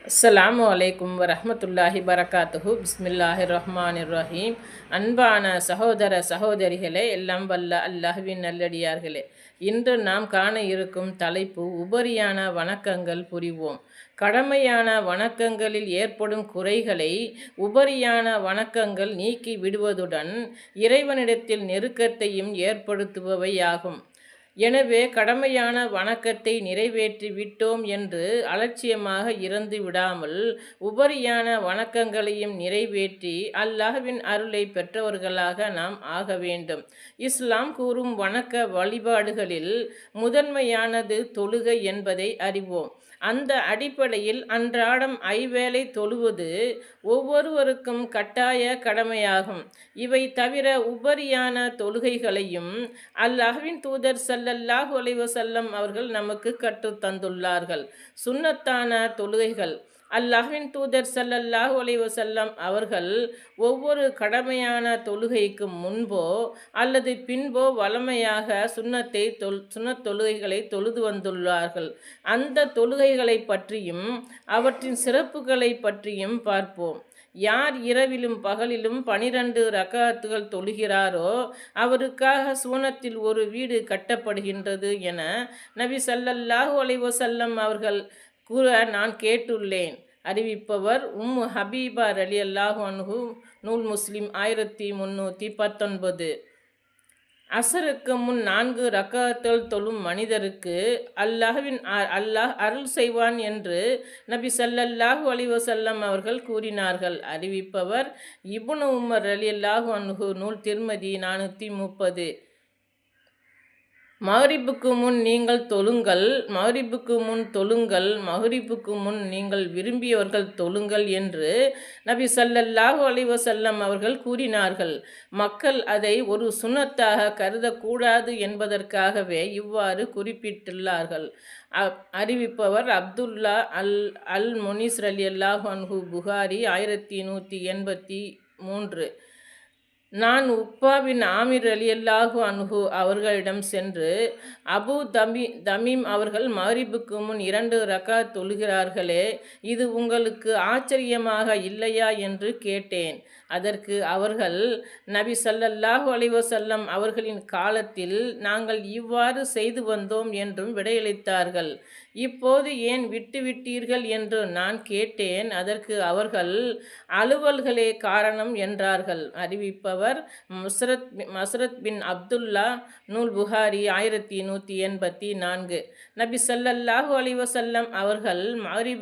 அஸ்ஸலாமு அலைக்கும் வரஹ்மத்துல்லாஹி பரகாத்துஹு. பிஸ்மில்லாஹிர் ரஹ்மானிர் ரஹீம். அன்பான சகோதர சகோதரிகளே, எல்லாம் வல்ல அல்லாஹ்வின் நல்லடியார்களே, இன்று நாம் காண இருக்கும் தலைப்பு உபரியான வணக்கங்கள் புரிவோம். கடமையான வணக்கங்களில் ஏற்படும் குறைகளை உபரியான வணக்கங்கள் நீக்கி விடுவதுடன் இறைவனிடத்தில் நெருக்கத்தையும் ஏற்படுத்துபவையாகும். எனவே கடமையான வணக்கத்தை நிறைவேற்றி விட்டோம் என்று அலட்சியமாக இருந்து விடாமல் உபரியான வணக்கங்களையும் நிறைவேற்றி அல்லாஹ்வின் அருளை பெற்றவர்களாக நாம் ஆக வேண்டும். இஸ்லாம் கூறும் வணக்க வழிபாடுகளில் முதன்மையானது தொழுகை என்பதை அறிவோம். அந்த அடிப்படையில் அன்றாடம் ஐவேளை தொழுவது ஒவ்வொருவருக்கும் கட்டாய கடமையாகும். இவை தவிர உபரியான தொழுகைகளையும் அல்லாஹ்வின் தூதர் ஸல்லல்லாஹு அலைஹி வஸல்லம் அவர்கள் நமக்கு கற்றுத் தந்துள்ளார்கள். சுன்னத்தான தொழுகைகள். அல்லாஹ்வின் தூதர் ஸல்லல்லாஹு அலைஹி வஸல்லம் அவர்கள் ஒவ்வொரு கடமையான தொழுகைக்கு முன்போ அல்லது பின்போ வழமையாக சுன்னத் தொழுகைகளை தொழுது வந்துள்ளார்கள். அந்த தொழுகைகளை பற்றியும் அவற்றின் சிறப்புகளை பற்றியும் பார்ப்போம். யார் இரவிலும் பகலிலும் 12 ரக்காத்துகள் தொழுகிறாரோ அவருக்காக சுவனத்தில் ஒரு வீடு கட்டப்படுகின்றது என நபி ஸல்லல்லாஹு அலைஹி வஸல்லம் அவர்கள் கூற நான் கேட்டுள்ளேன். அறிவிப்பவர் உம்மு ஹபீபா ரலியல்லாஹு அன்ஹு. நூல் முஸ்லிம் 1319. அசருக்கு முன் 4 ரக்காத்துகள் தொழும் மனிதருக்கு அல்லாஹ் அருள் செய்வான் என்று நபி ஸல்லல்லாஹு அலைஹி வஸல்லம் அவர்கள் கூறினார்கள். அறிவிப்பவர் இப்னு உமர் ரலியல்லாஹு அன்ஹு. நூல் திர்மிதி 430. மக்ரிபுக்கு முன் நீங்கள் தொழுங்கள், மக்ரிபுக்கு முன் தொழுங்கள், மக்ரிபுக்கு முன் நீங்கள் விரும்பியவர்கள் தொழுங்கள் என்று நபி ஸல்லல்லாஹு அலைஹி வஸல்லம் அவர்கள் கூறினார்கள். மக்கள் அதை ஒரு சுன்னத்தாக கருதக்கூடாது என்பதற்காகவே இவ்வாறு குறிப்பிட்டுள்ளார்கள். அறிவிப்பவர் அப்துல்லா அல் முனிஸ் ரலியல்லாஹு அன்ஹு. புகாரி 1183. நான் உக்பா பின் ஆமிர் ரலியல்லாஹு அன்ஹு அவர்களிடம் சென்று, அபு தமீம் அவர்கள் மக்ரிபுக்கு முன் 2 ரக்காத் தொழுகிறார்களே, இது உங்களுக்கு ஆச்சரியமாக இல்லையா என்று கேட்டேன். அதற்கு அவர்கள், நபி ஸல்லல்லாஹு அலைஹி வஸல்லம் அவர்களின் காலத்தில் நாங்கள் இவ்வாறு செய்து வந்தோம் என்றும் விடையளித்தார்கள். இப்போது ஏன் விட்டுவிட்டீர்கள் என்று நான் கேட்டேன். அதற்கு அவர்கள், அலுவல்களே காரணம் என்றார்கள். அறிவிப்பவர் மஸ்ரத் பின் அப்துல்லா. நூல் புகாரி 1184. நபி ஸல்லல்லாஹு அலைஹி வஸல்லம் அவர்கள் மக்ரிபுக்கு